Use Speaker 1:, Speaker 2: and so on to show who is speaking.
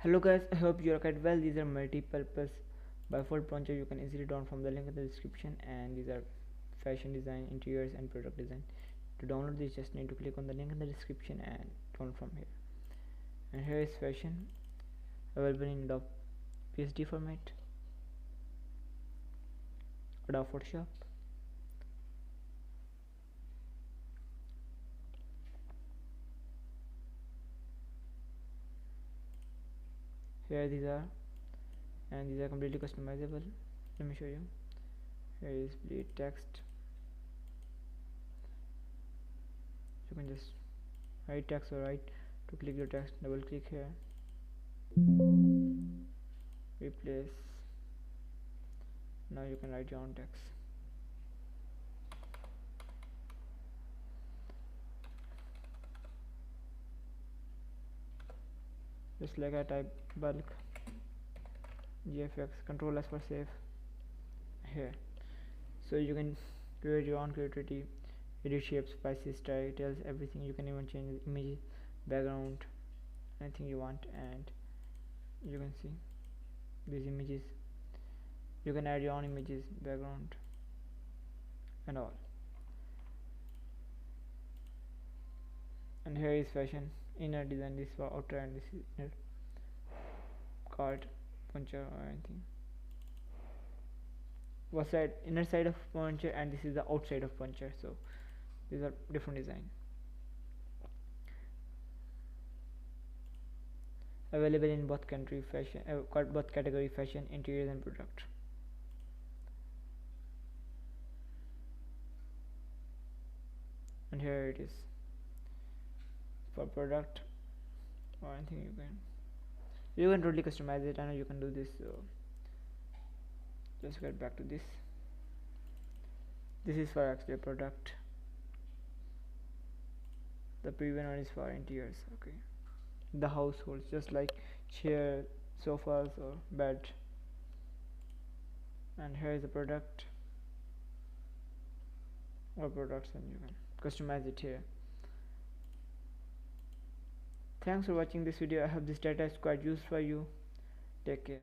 Speaker 1: Hello guys, I hope you are quite well. These are multi-purpose bifold brochure. You can easily download from the link in the description, and these are fashion design, interiors and product design. To download this, just need to click on the link in the description and download from here. And here is fashion, available in Adobe PSD format, Adobe Photoshop, here these are, and these are completely customizable. Let me show you. Here is bleed text. You can just write text or write. To click your text, double click here, replace. Now you can write your own text. Just like I type bulk, GFX, Control S for save here. So you can create your own creativity, edit shapes, spices, titles, everything. You can even change the image, background, anything you want. And you can see these images. You can add your own images, background and all. And here is fashion, inner design. This for outer and this is inner, card, puncture or anything. Was side, inner side of puncture, and this is the outside of puncture. So these are different design. Available in both country fashion, both category fashion, interiors and product. And here it is for product or anything. You can totally customize it. I know you can do this. So let's get back to this. This is for actually product. The previous one is for interiors. Okay, the households, just like chair, sofas or bed. And here is the product or products, and you can customize it here. Thanks for watching this video. I hope this data is quite useful for you. Take care.